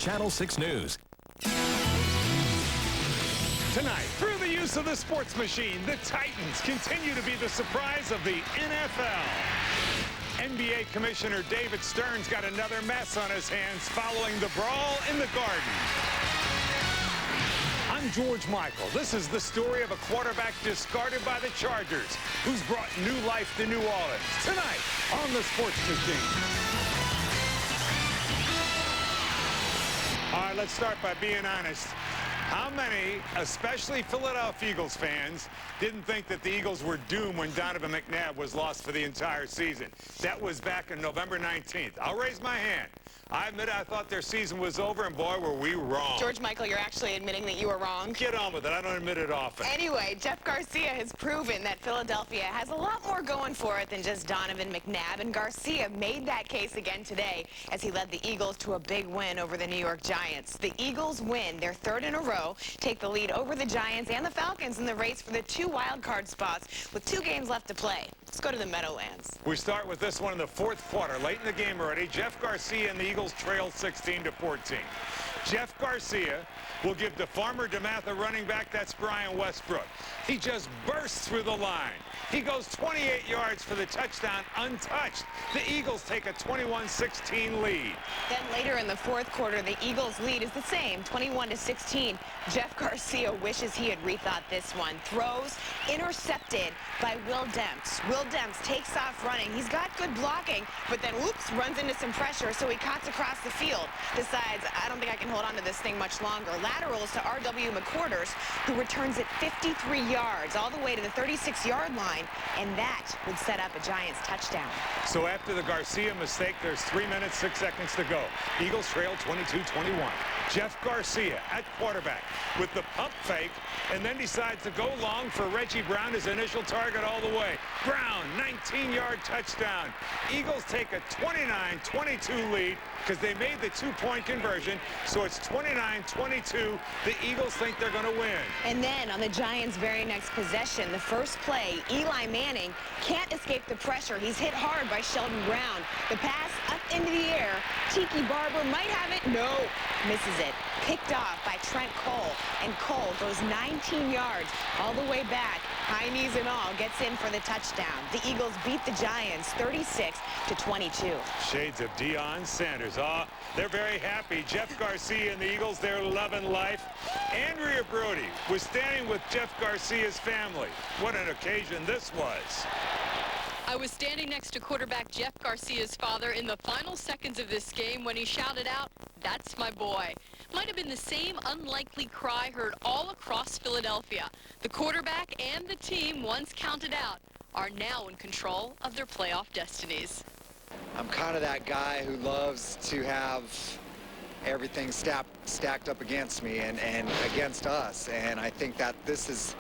Channel 6 News. Tonight, through the use of the sports machine, the Titans continue to be the surprise of the NFL. NBA Commissioner David Stern's got another mess on his hands following the brawl in the Garden. I'm George Michael. This is the story of a quarterback discarded by the Chargers, who's brought new life to New Orleans. Tonight on the Sports Machine. All right, let's start by being honest. How many, especially Philadelphia Eagles fans, didn't think that the Eagles were doomed when Donovan McNabb was lost for the entire season? That was back on November 19th. I'll raise my hand. I admit I thought their season was over, and boy, were we wrong. George Michael, you're actually admitting that you were wrong. Get on with it. I don't admit it often. Anyway, Jeff Garcia has proven that Philadelphia has a lot more going for it than just Donovan McNabb, and Garcia made that case again today as he led the Eagles to a big win over the New York Giants. The Eagles win their third in a row, take the lead over the Giants and the Falcons in the race for the 2 wild card spots with 2 games left to play. Let's go to the Meadowlands. We start with this one in the 4th quarter. Late in the game already, Jeff Garcia and the Eagles trail 16-14. Jeff Garcia will give the Farmer DeMatha running back, that's Brian Westbrook. He just bursts through the line. He goes 28 yards for the touchdown untouched. The Eagles take a 21-16 lead. Then later in the 4th quarter, the Eagles' lead is the same, 21-16. Jeff Garcia wishes he had rethought this one. Throws intercepted by Will Demps. Will Demps takes off running. He's got good blocking, but then, whoops, runs into some pressure, so he cuts across the field. Decides, I don't think I can hold on to this thing much longer. Laterals to R.W. McQuarters, who returns it 53 yards, all the way to the 36-yard line, and that would set up a Giants touchdown. So after the Garcia mistake, there's 3 minutes, 6 seconds to go. Eagles trail 22-21. Jeff Garcia at quarterback with the pump fake, and then decides to go long for Reggie Brown, his initial target all the way. Brown, 19-yard touchdown. Eagles take a 29-22 lead because they made the 2-point conversion, so it's 29-22. The Eagles think they're going to win. And then on the Giants' very next possession, the first play, Eli Manning can't escape the pressure. He's hit hard by Sheldon Brown. The pass up into the air. Tiki Barber might have it. No, misses it. Picked off by Trent Cole, and Cole goes 19 yards all the way back, high knees and all, gets in for the touchdown. The Eagles beat the Giants 36-22. Shades of Deion Sanders. They're very happy. Jeff Garcia and the Eagles, they're loving life. Andrea Brody was standing with Jeff Garcia's family. What an occasion this was. I was standing next to quarterback Jeff Garcia's father in the final seconds of this game when he shouted out, "That's my boy." Might have been the same unlikely cry heard all across Philadelphia. The quarterback and the team, once counted out, are now in control of their playoff destinies. I'm kind of that guy who loves to have everything stacked up against me and against us, and I think that this is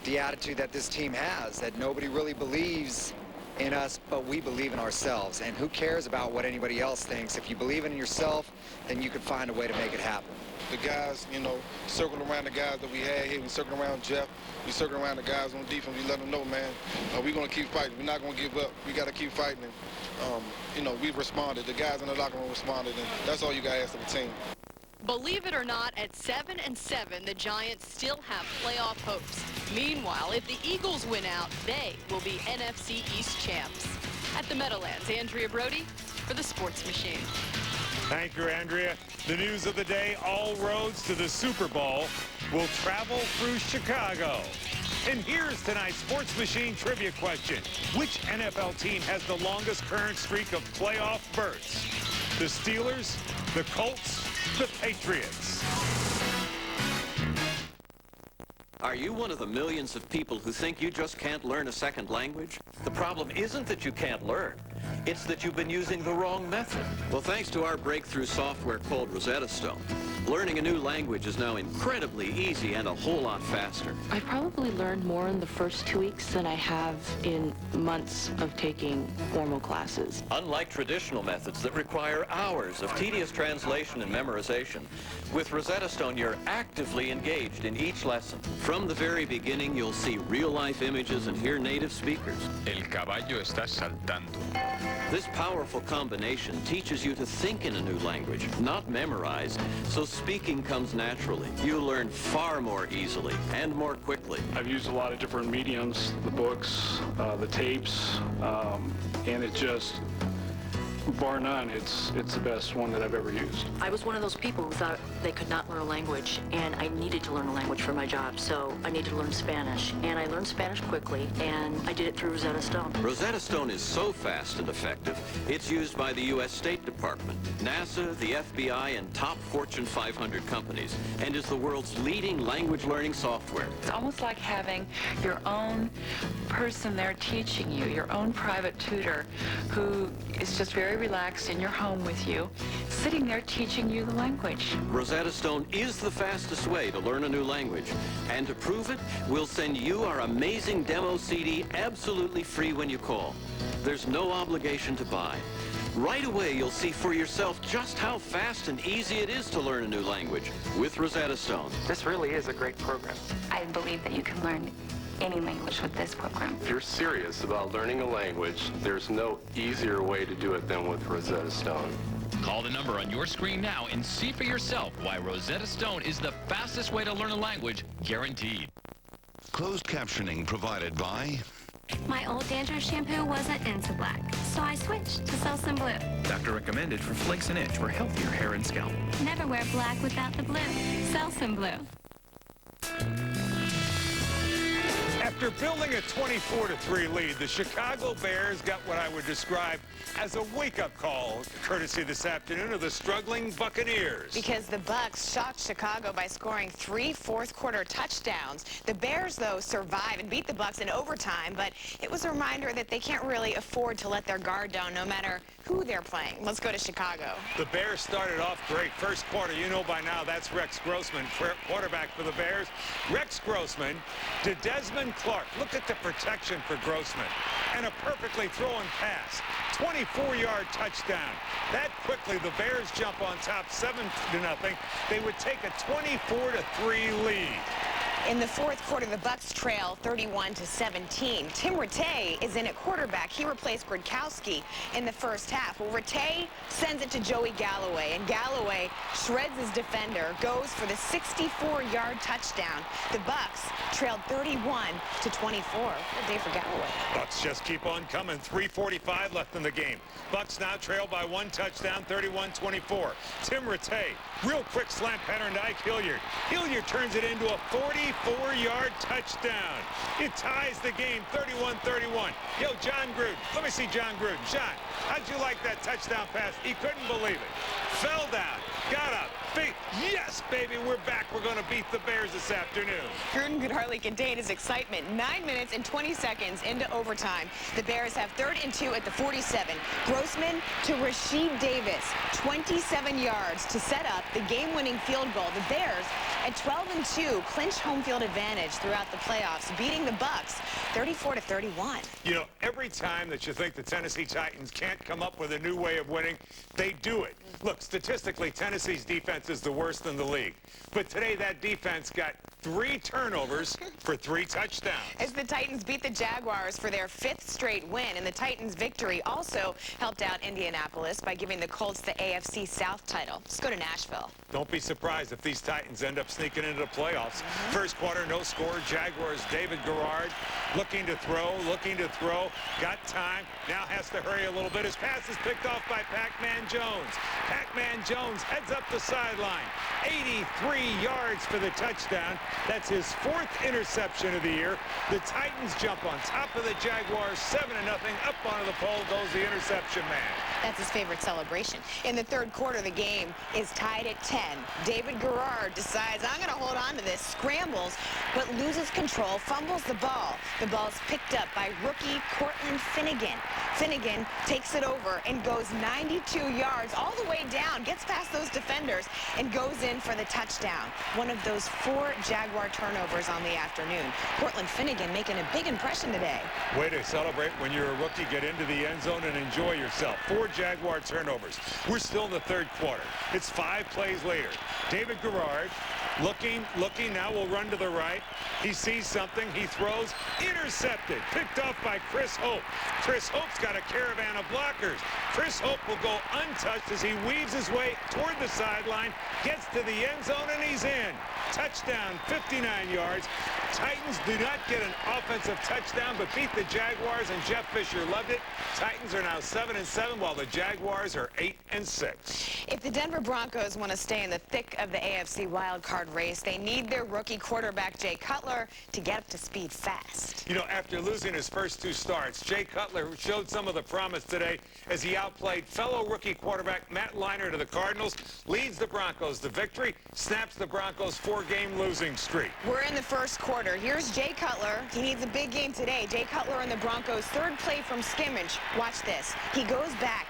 the attitude that this team has, that nobody really believes in us, but we believe in ourselves. And who cares about what anybody else thinks? If you believe in yourself, then you can find a way to make it happen. The guys, you know, circling around the guys that we had here. We circling around Jeff. We circling around the guys on defense. We let them know, man, we're going to keep fighting. We're not going to give up. We got to keep fighting. And, you know, we've responded. The guys in the locker room responded, and that's all you got to ask of the team. Believe it or not, at 7-7, the Giants still have playoff hopes. Meanwhile, if the Eagles win out, they will be NFC East champs. At the Meadowlands, Andrea Brody for the Sports Machine. Thank you, Andrea. The news of the day, all roads to the Super Bowl will travel through Chicago. And here's tonight's Sports Machine trivia question. Which NFL team has the longest current streak of playoff berths? The Steelers, the Colts, the Patriots. Are you one of the millions of people who think you just can't learn a second language? The problem isn't that you can't learn. It's that you've been using the wrong method. Well, thanks to our breakthrough software called Rosetta Stone, learning a new language is now incredibly easy and a whole lot faster. I probably learned more in the first 2 weeks than I have in months of taking formal classes. Unlike traditional methods that require hours of tedious translation and memorization, with Rosetta Stone, you're actively engaged in each lesson. From the very beginning, you'll see real-life images and hear native speakers. El caballo está saltando. This powerful combination teaches you to think in a new language, not memorize, so speaking comes naturally. You learn far more easily and more quickly. I've used a lot of different mediums, the books, the tapes, and it just, bar none, it's the best one that I've ever used. I was one of those people who thought they could not learn a language, and I needed to learn a language for my job, so I needed to learn Spanish. And I learned Spanish quickly, and I did it through Rosetta Stone. Rosetta Stone is so fast and effective, it's used by the U.S. State Department, NASA, the FBI, and top Fortune 500 companies, and is the world's leading language learning software. It's almost like having your own person there teaching you, your own private tutor who is just very relaxed in your home with you, sitting there teaching you the language. Rosetta Stone is the fastest way to learn a new language. And to prove it, we'll send you our amazing demo CD absolutely free when you call. There's no obligation to buy. Right away, you'll see for yourself just how fast and easy it is to learn a new language with Rosetta Stone. This really is a great program. I believe that you can learn any language with this program. If you're serious about learning a language, there's no easier way to do it than with Rosetta Stone. Call the number on your screen now and see for yourself why Rosetta Stone is the fastest way to learn a language, guaranteed. Closed captioning provided by... My old dandruff shampoo wasn't into black, so I switched to Selsun Blue. Doctor recommended for flakes and itch for healthier hair and scalp. Never wear black without the blue. Selsun Blue. After building a 24-3 lead, the Chicago Bears got what I would describe as a wake-up call, courtesy this afternoon of the struggling Buccaneers. Because the Bucs shocked Chicago by scoring 3 fourth-quarter touchdowns. The Bears, though, survived and beat the Bucs in overtime, but it was a reminder that they can't really afford to let their guard down no matter who they're playing. Let's go to Chicago. The Bears started off great. First quarter, you know by now, that's Rex Grossman, quarterback for the Bears. Rex Grossman to Desmond Clark. Look at the protection for Grossman. And a perfectly thrown pass. 24-yard touchdown. That quickly, the Bears jump on top 7-0. They would take a 24-3 lead. In the fourth quarter, the Bucs trail 31-17. Tim Rattay is in at quarterback. He replaced Gronkowski in the first half. Well, Rattay sends it to Joey Galloway, and Galloway shreds his defender, goes for the 64-yard touchdown. The Bucs trailed 31-24. What a day for Galloway. Bucs just keep on coming. 3:45 left in the game. Bucs now trail by 1 touchdown, 31-24. Tim Rattay, real quick slant pattern to Ike Hilliard. Hilliard turns it into a 44-yard touchdown. It ties the game 31-31. Yo, John Gruden. Let me see John Gruden. John, how'd you like that touchdown pass? He couldn't believe it. Fell down. Got up. Feet. Yes, baby, we're back. We're going to beat the Bears this afternoon. Gruden could hardly contain his excitement. 9 minutes and 20 seconds into overtime. The Bears have 3rd and 2 at the 47. Grossman to Rasheed Davis. 27 yards to set up the game-winning field goal. The Bears at 12-2 clinch home field advantage throughout the playoffs, beating the Bucs 34-31. You know, every time that you think the Tennessee Titans can't come up with a new way of winning, they do it. Look, statistically, Tennessee's defense is the worst in the league. But today, that defense got 3 turnovers for 3 touchdowns. As the Titans beat the Jaguars for their 5th straight win, and the Titans' victory also helped out Indianapolis by giving the Colts the AFC South title. Let's go to Nashville. Don't be surprised if these Titans end up sneaking into the playoffs. First quarter, no score. Jaguars, David Garrard looking to throw. Got time. Now has to hurry a little bit. His pass is picked off by Pac-Man Jones. Pac-Man Jones heads up the sideline. 83 yards for the touchdown. That's his 4th interception of the year. The Titans jump on top of the Jaguars, 7-0. Up onto the pole goes the interception man. That's his favorite celebration. In the 3rd quarter, the game is tied at 10. David Garrard decides, I'm going to hold on to this, scrambles, but loses control, fumbles the ball. The ball's picked up by rookie Cortland Finnegan. Finnegan takes it over and goes 92 yards all the way down, gets past those defenders, and goes in for the touchdown. One of those 4 Jaguars Jaguar turnovers on the afternoon. Cortland Finnegan making a big impression today. Way to celebrate when you're a rookie. Get into the end zone and enjoy yourself. 4 Jaguar turnovers. We're still in the third quarter. It's 5 plays later. David Garrard looking, now will run to the right. He sees something. He throws. Intercepted. Picked off by Chris Hope. Chris Hope's got a caravan of blockers. Chris Hope will go untouched as he weaves his way toward the sideline, gets to the end zone, and he's in. Touchdown, 59 yards. Titans do not get an offensive touchdown, but beat the Jaguars, and Jeff Fisher loved it. Titans are now 7-7, while the Jaguars are 8-6. If the Denver Broncos want to stay in the thick of the AFC wildcard race, they need their rookie quarterback, Jay Cutler, to get up to speed fast. You know, after losing his first 2 starts, Jay Cutler showed some of the promise today as he outplayed fellow rookie quarterback Matt Leinart of the Cardinals, leads the Broncos to victory, snaps the Broncos' 4-game losing streak. We're in the first quarter. Here's Jay Cutler. He needs a big game today. Jay Cutler and the Broncos' third play from scrimmage. Watch this. He goes back.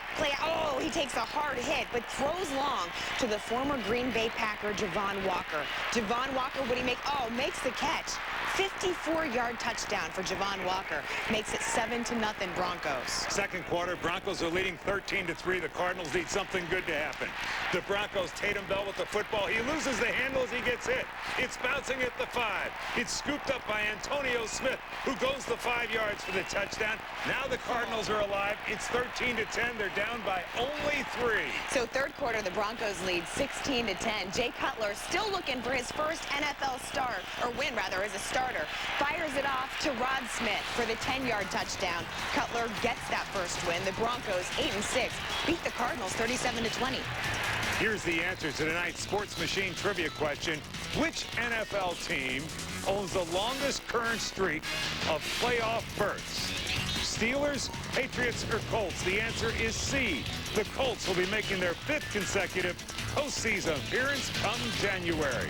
He takes a hard hit, but throws long to the former Green Bay Packer, Javon Walker. Javon Walker, what do he make? Makes the catch. 54-yard touchdown for Javon Walker. Makes it 7-0 Broncos. Second quarter, Broncos are leading 13-3. The Cardinals need something good to happen. The Broncos, Tatum Bell with the football. He loses the handle as he gets hit. It's bouncing at the 5. It's scooped up by Antonio Smith, who goes the 5 yards for the touchdown. Now the Cardinals are alive. It's 13-10. They're down by only 3. So third quarter, the Broncos lead 16-10. Jay Cutler still looking for his first NFL win as a starter. Fires it off to Rod Smith for the 10-yard touchdown. Cutler gets that first win. The Broncos, 8-6, beat the Cardinals 37-20. Here's the answer to tonight's Sports Machine trivia question. Which NFL team owns the longest current streak of playoff berths? Steelers, Patriots, or Colts? The answer is C. The Colts will be making their 5th consecutive postseason appearance come January.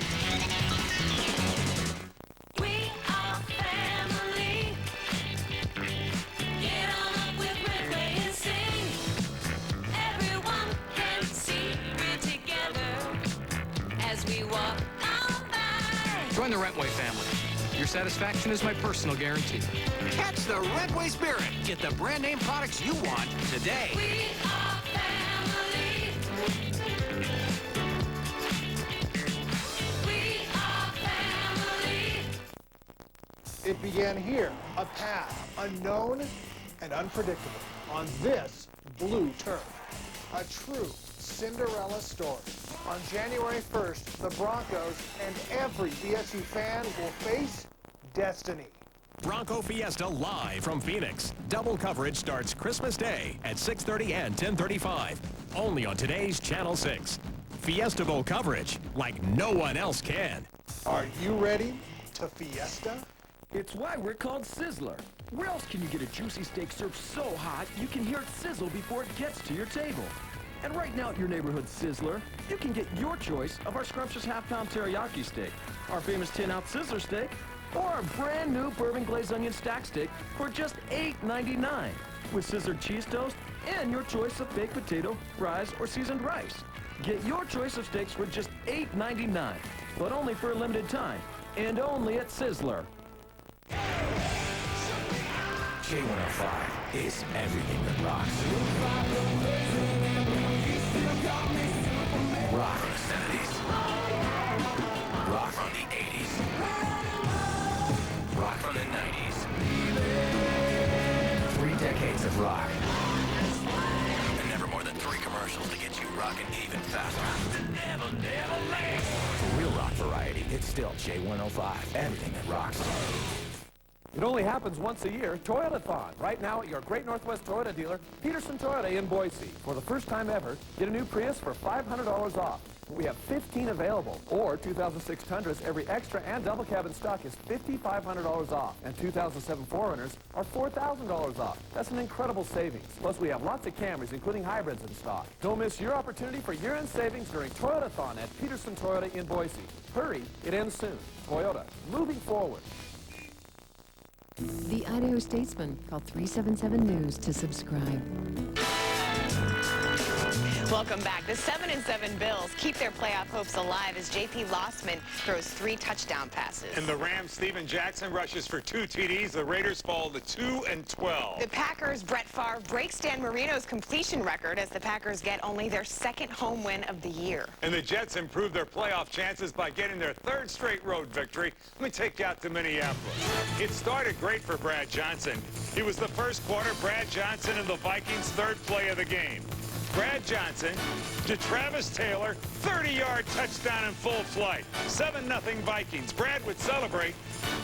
Join the Rentway family. Your satisfaction is my personal guarantee. Catch the Rentway spirit. Get the brand name products you want today. We are family. We are family. It began here, a path unknown and unpredictable on this blue turf. A true Cinderella story. On January 1st, the Broncos and every BSU fan will face destiny. Bronco Fiesta live from Phoenix. Double coverage starts Christmas Day at 6:30 and 10:35. Only on today's Channel 6. Fiesta Bowl coverage like no one else can. Are you ready to Fiesta? It's why we're called Sizzler. Where else can you get a juicy steak served so hot you can hear it sizzle before it gets to your table? And right now at your neighborhood Sizzler, you can get your choice of our scrumptious half-pound teriyaki steak, our famous 10-ounce Sizzler steak, or our brand new bourbon glazed onion stack steak for just $8.99 with Sizzler cheese toast and your choice of baked potato, fries, or seasoned rice. Get your choice of steaks for just $8.99, but only for a limited time, and only at Sizzler. J105 is everything that rocks. Rock from the 70s. Rock from the 80s. Rock from the 90s. 3 decades of rock. And never more than 3 commercials to get you rocking even faster. Never late. For real rock variety, it's still J105. Everything that rocks. It only happens once a year, Toyotathon. Right now at your Great Northwest Toyota dealer, Peterson Toyota in Boise. For the first time ever, get a new Prius for $500 off. We have 15 available, or 2006 Tundras, every extra and double cab in stock is $5,500 off, and 2007 4Runners are $4,000 off. That's an incredible savings. Plus, we have lots of Camrys, including hybrids in stock. Don't miss your opportunity for year-end savings during Toyotathon at Peterson Toyota in Boise. Hurry, it ends soon. Toyota, moving forward. The Idaho Statesman. Call 377 News to subscribe. Welcome back. The 7-7 Bills keep their playoff hopes alive as J.P. Lossman throws 3 touchdown passes. And the Rams, Steven Jackson rushes for 2 TDs. The Raiders fall to 2-12. The Packers' Brett Favre breaks Dan Marino's completion record as the Packers get only their 2nd home win of the year. And the Jets improve their playoff chances by getting their 3rd straight road victory. Let me take you out to Minneapolis. It started great for Brad Johnson. It was the first quarter, Brad Johnson and the Vikings' 3rd play of the game. Brad Johnson to Travis Taylor, 30-yard touchdown in full flight. 7-0 Vikings. Brad would celebrate,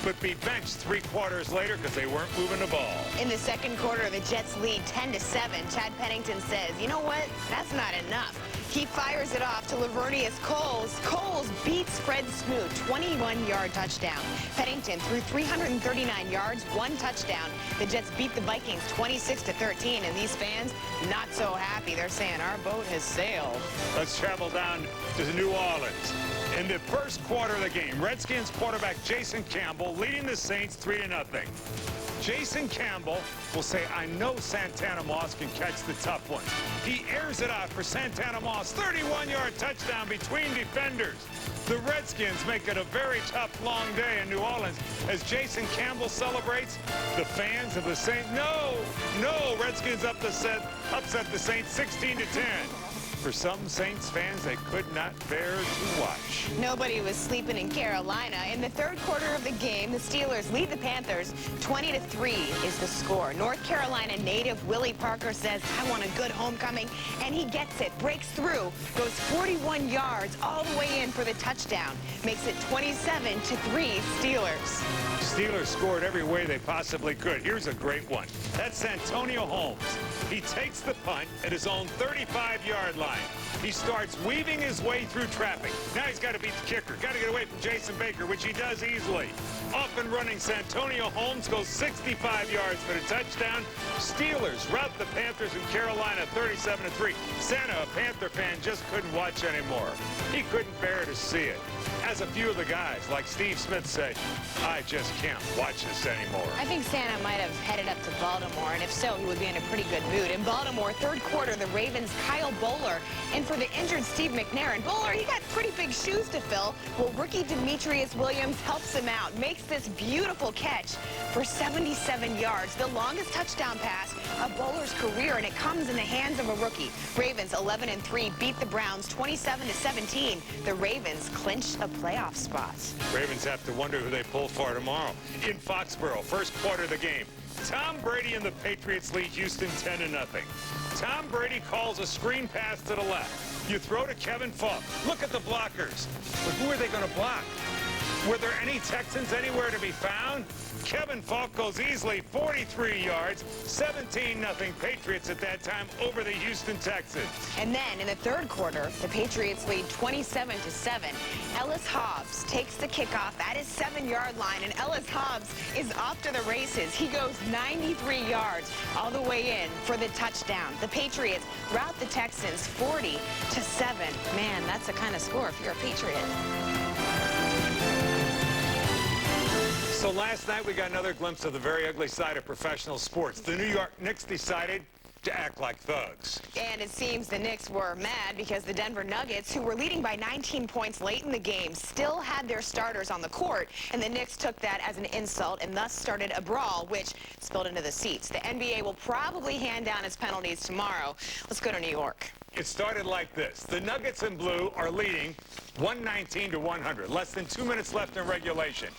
but be benched 3 quarters later because they weren't moving the ball. In the 2nd quarter, the Jets lead 10-7. Chad Pennington says, you know what? That's not enough. He fires it off to Lavernius Coles. Coles beats Fred Smoot, 21-yard touchdown. Pennington threw 339 yards, 1 touchdown. The Jets beat the Vikings 26-13, and these fans not so happy. They're saying our boat has sailed. Let's travel down to New Orleans. In the first quarter of the game, Redskins quarterback Jason Campbell leading the Saints 3-0. Jason Campbell will say, I know Santana Moss can catch the tough ones. He airs it out for Santana Moss, 31-yard touchdown between defenders. The Redskins make it a very tough, long day in New Orleans as Jason Campbell celebrates. The fans of the Saints, no, Redskins upset the Saints 16-10. For some Saints fans, they could not bear to watch. Nobody was sleeping in Carolina. In the 3rd quarter of the game, the Steelers lead the Panthers. 20-3 is the score. North Carolina native Willie Parker says, I want a good homecoming, and he gets it. Breaks through, goes 41 yards all the way in for the touchdown. Makes it 27-3 Steelers. Steelers scored every way they possibly could. Here's a great one. That's Antonio Holmes. He takes the punt at his own 35-yard line. He starts weaving his way through traffic. Now he's got to beat the kicker. Got to get away from Jason Baker, which he does easily. Off and running, Santonio Holmes goes 65 yards for the touchdown. Steelers rout the Panthers in Carolina 37-3. Santa, a Panther fan, just couldn't watch anymore. He couldn't bear to see it. As a few of the guys, like Steve Smith, say, I just can't watch this anymore. I think Santa might have headed up to Baltimore, and if so, he would be in a pretty good mood. In Baltimore, 3rd quarter, the Ravens' Kyle Bowler in for the injured Steve McNair. Bowler, he got pretty big shoes to fill. Well, rookie Demetrius Williams helps him out, makes this beautiful catch for 77 yards, the longest touchdown pass of Bowler's career, and it comes in the hands of a rookie. Ravens 11-3 beat the Browns 27-17. The Ravens clinch a playoff spot. Ravens have to wonder who they pull for tomorrow. In Foxborough, 1st quarter of the game. Tom Brady and the Patriots lead Houston 10-0. Tom Brady calls a screen pass to the left. You throw to Kevin Falk. Look at the blockers. But who are they going to block? Were there any Texans anywhere to be found? Kevin Falk goes easily 43 yards, 17-0 Patriots at that time over the Houston Texans. And then in the 3rd quarter, the Patriots lead 27-7. Ellis Hobbs takes the kickoff at his 7-yard line, and Ellis Hobbs is off to the races. He goes 93 yards all the way in for the touchdown. The Patriots rout the Texans 40-7. Man, that's the kind of score if you're a Patriot. So last night we got another glimpse of the very ugly side of professional sports. The New York Knicks decided to act like thugs. And it seems the Knicks were mad because the Denver Nuggets, who were leading by 19 points late in the game, still had their starters on the court, and the Knicks took that as an insult and thus started a brawl, which spilled into the seats. The NBA will probably hand down its penalties tomorrow. Let's go to New York. It started like this. The Nuggets in blue are leading 119-100. Less than 2 minutes left in regulation.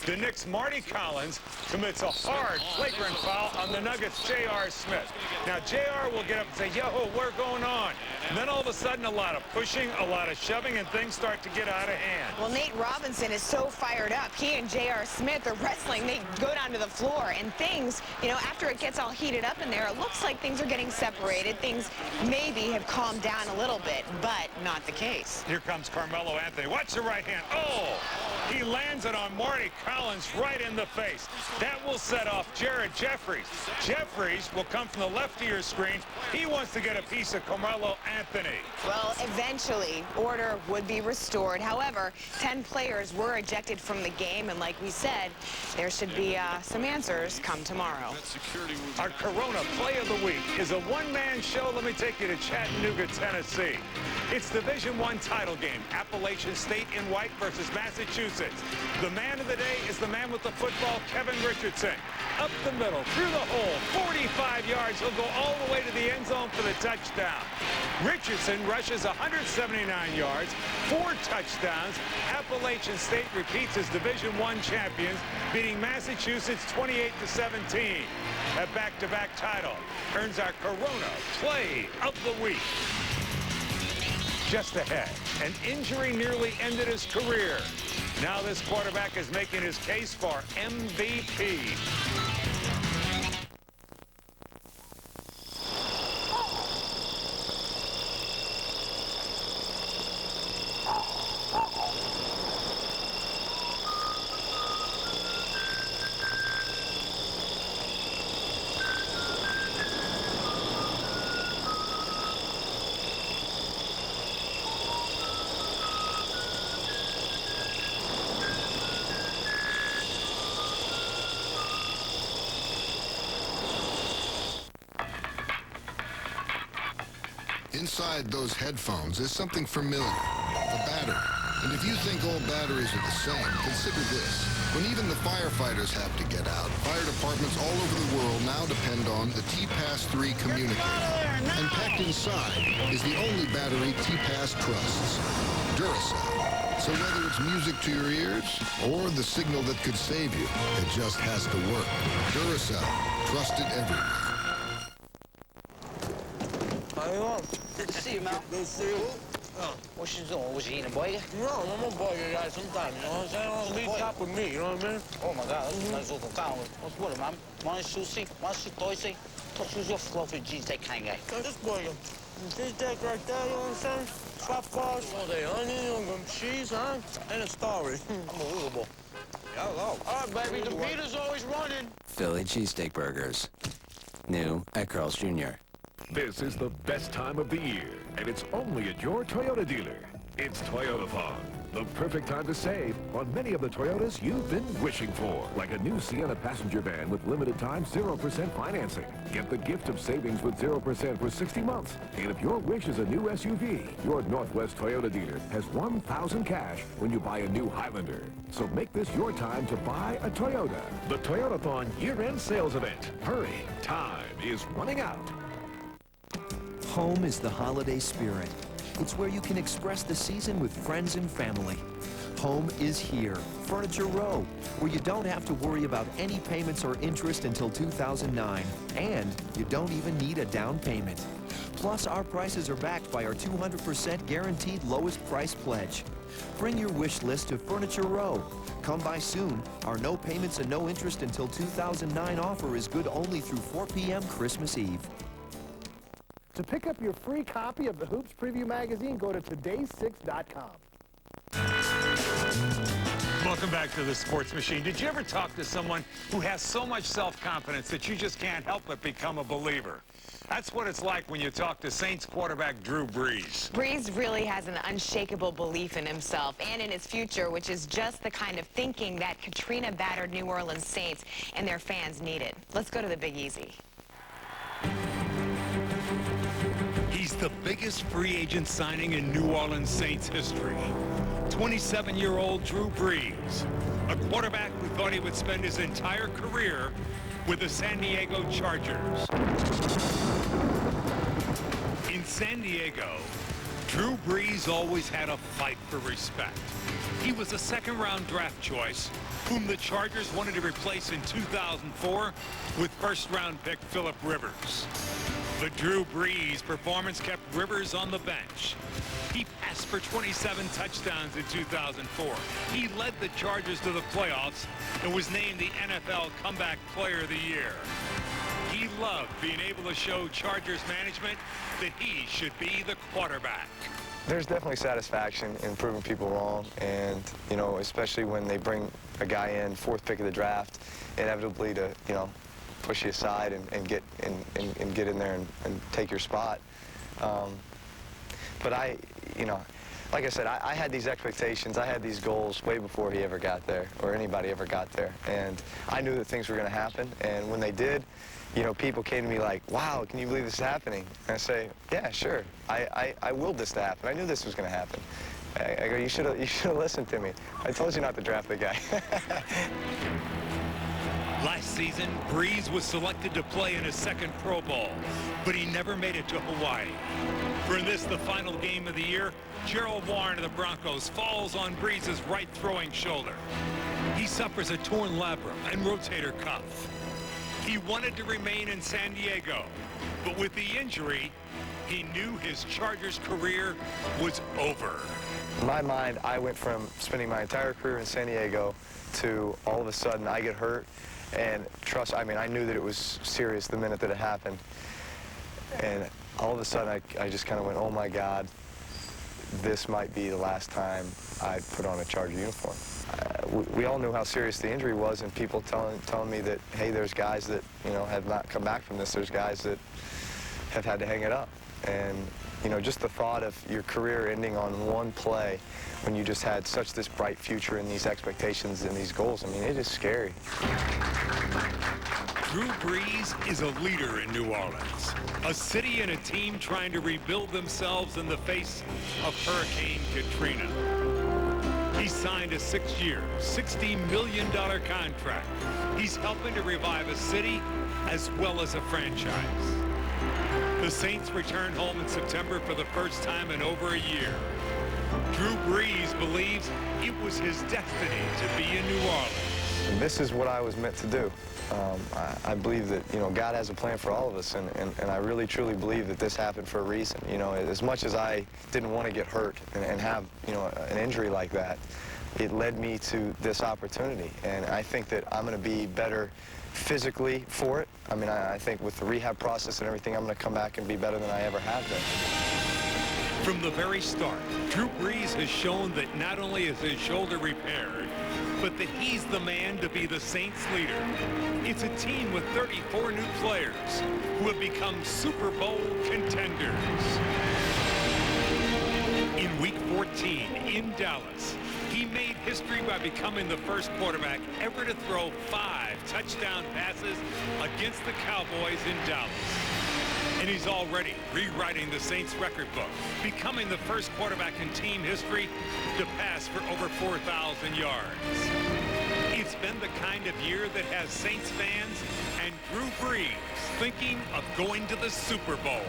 The Knicks' Marty Collins commits a hard, flagrant foul on the Nuggets' J.R. Smith. Now, J.R. will get up and say, yo, what's going on? And then all of a sudden, a lot of pushing, a lot of shoving, and things start to get out of hand. Well, Nate Robinson is so fired up. He and J.R. Smith are wrestling. They go down to the floor, and things, after it gets all heated up in there, it looks like things are getting separated. Things maybe have calmed down a little bit, but not the case. Here comes Carmelo Anthony. Watch the right hand. Oh! He lands it on Marty Collins right in the face. That will set off Jared Jeffries. Jeffries will come from the left of your screen. He wants to get a piece of Carmelo Anthony. Well, eventually, order would be restored. However, 10 players were ejected from the game, and like we said, there should be some answers come tomorrow. Our Corona Play of the Week is a one-man show. Let me take you to Chattanooga, Tennessee. It's Division I title game. Appalachian State in white versus Massachusetts. The man of the day is the man with the football, Kevin Richardson. Up the middle, through the hole, 45 yards. He'll go all the way to the end zone for the touchdown. Richardson rushes 179 yards, 4 touchdowns. Appalachian State repeats as Division I champions, beating Massachusetts 28-17. That back-to-back title earns our Corona Play of the Week. Just ahead, an injury nearly ended his career. Now this quarterback is making his case for MVP. Inside those headphones is something familiar, a battery. And if you think all batteries are the same, consider this. When even the firefighters have to get out, fire departments all over the world now depend on the T-Pass 3 communicator. And packed inside is the only battery T-Pass trusts, Duracell. So whether it's music to your ears or the signal that could save you, it just has to work. Duracell, trusted everywhere. Good to see you, Mal. Good to see you. Oh. What you doing? Was you eating a burger? No, I'm gonna bug you guys sometime, you know what I'm saying? Leave top with me, you know what I mean? Oh my God, that's nice little town. What's with it, man? One sushi, one sushi, who's your fluffy cheesesteak kind of guy? This burger. Cheesesteak right there, you know what I'm saying? Chopped cars. All day onion, cheese, huh? And a story. Unbelievable. Hello. All right, baby, the beater's always running. Philly cheesesteak burgers. New at Carl's Jr. This is the best time of the year, and it's only at your Toyota dealer. It's Toyotathon, the perfect time to save on many of the Toyotas you've been wishing for, like a new Sienna passenger van with limited time 0% financing. Get the gift of savings with 0% for 60 months. And if your wish is a new SUV, your Northwest Toyota dealer has $1,000 cash when you buy a new Highlander. So make this your time to buy a Toyota. The Toyotathon year-end sales event. Hurry, time is running out. Home is the holiday spirit. It's where you can express the season with friends and family. Home is here, Furniture Row, where you don't have to worry about any payments or interest until 2009, and you don't even need a down payment. Plus, our prices are backed by our 200% guaranteed lowest price pledge. Bring your wish list to Furniture Row. Come by soon. Our no payments and no interest until 2009 offer is good only through 4 p.m. Christmas Eve. To pick up your free copy of the Hoops Preview Magazine, go to today6.com. Welcome back to the Sports Machine. Did you ever talk to someone who has so much self-confidence that you just can't help but become a believer? That's what it's like when you talk to Saints quarterback Drew Brees. Brees really has an unshakable belief in himself and in his future, which is just the kind of thinking that Katrina-battered New Orleans Saints and their fans needed. Let's go to the Big Easy. He's the biggest free agent signing in New Orleans Saints history. 27-year-old Drew Brees, a quarterback who thought he would spend his entire career with the San Diego Chargers. In San Diego, Drew Brees always had a fight for respect. He was a second-round draft choice whom the Chargers wanted to replace in 2004 with first-round pick Phillip Rivers. But Drew Brees' performance kept Rivers on the bench. He passed for 27 touchdowns in 2004. He led the Chargers to the playoffs and was named the NFL Comeback Player of the Year. He loved being able to show Chargers management that he should be the quarterback. There's definitely satisfaction in proving people wrong, and, you know, especially when they bring a guy in, 4th pick of the draft, inevitably to, you know, push you aside and get in there and take your spot. But you know, like I said, I had these expectations, I had these goals way before he ever got there, or anybody ever got there. And I knew that things were going to happen, and when they did, you know, people came to me like, wow, can you believe this is happening? And I say, yeah, sure, I willed this to happen. I knew this was going to happen. I go, you should have listened to me. I told you not to draft the guy. Last season, Brees was selected to play in his 2nd Pro Bowl, but he never made it to Hawaii. For this, the final game of the year, Gerald Warren of the Broncos falls on Brees' right throwing shoulder. He suffers a torn labrum and rotator cuff. He wanted to remain in San Diego, but with the injury, he knew his Chargers career was over. In my mind, I went from spending my entire career in San Diego to all of a sudden I get hurt. And I mean, I knew that it was serious the minute that it happened. And all of a sudden, I just kind of went, oh, my God, this might be the last time I put on a Charger uniform. We all knew how serious the injury was, and people telling me that, hey, there's guys that, you know, have not come back from this. There's guys that have had to hang it up. And, you know, just the thought of your career ending on one play when you just had such this bright future and these expectations and these goals, I mean, it is scary. Drew Brees is a leader in New Orleans, a city and a team trying to rebuild themselves in the face of Hurricane Katrina. He signed a 6-year, $60 million contract. He's helping to revive a city as well as a franchise. The Saints return home in September for the first time in over a year. Drew Brees believes it was his destiny to be in New Orleans. And this is what I was meant to do. I believe that, you know, God has a plan for all of us, and I really, truly believe that this happened for a reason. You know, as much as I didn't want to get hurt and have, you know, an injury like that, it led me to this opportunity. And I think that I'm going to be better physically for it. I mean, I think with the rehab process and everything, I'm going to come back and be better than I ever have been. From the very start, Drew Brees has shown that not only is his shoulder repaired, but that he's the man to be the Saints' leader. It's a team with 34 new players who have become Super Bowl contenders. In Week 14 in Dallas, he made history by becoming the first quarterback ever to throw 5 touchdown passes against the Cowboys in Dallas. And he's already rewriting the Saints record book, becoming the first quarterback in team history to pass for over 4,000 yards. It's been the kind of year that has Saints fans and Drew Brees thinking of going to the Super Bowl.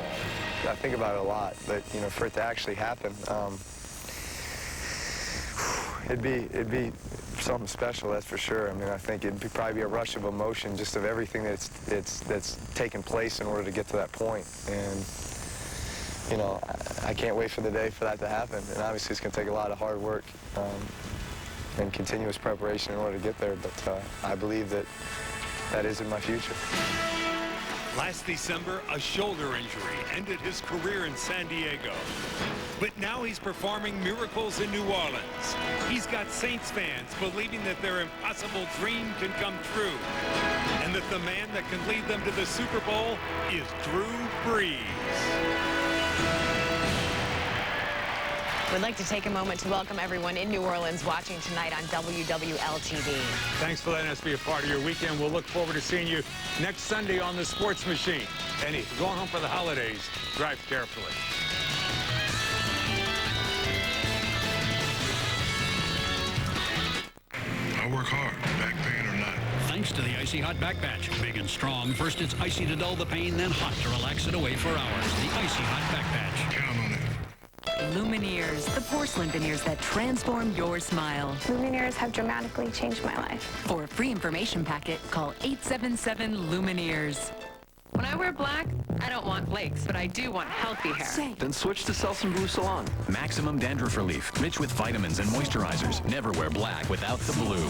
I think about it a lot, but, you know, for it to actually happen, it'd be something special, that's for sure. I mean, I think it'd probably be a rush of emotion just of everything that's taken place in order to get to that point. And, you know, I can't wait for the day for that to happen. And obviously it's going to take a lot of hard work and continuous preparation in order to get there. But I believe that that is in my future. Last December, a shoulder injury ended his career in San Diego. But now he's performing miracles in New Orleans. He's got Saints fans believing that their impossible dream can come true, and that the man that can lead them to the Super Bowl is Drew Brees. We'd like to take a moment to welcome everyone in New Orleans watching tonight on WWL-TV. Thanks for letting us be a part of your weekend. We'll look forward to seeing you next Sunday on The Sports Machine. And if you're going home for the holidays, drive carefully. I work hard, back pain or not. Thanks to the Icy Hot Back Patch. Big and strong. First it's icy to dull the pain, then hot to relax it away for hours. The Icy Hot Back Patch. Count on it. Lumineers, the porcelain veneers that transform your smile. Lumineers have dramatically changed my life. For a free information packet, call 877-LUMINEERS. When I wear black, I don't want flakes, but I do want healthy hair. Then switch to Selsun Blue Salon. Maximum dandruff relief, rich with vitamins and moisturizers. Never wear black without the blue.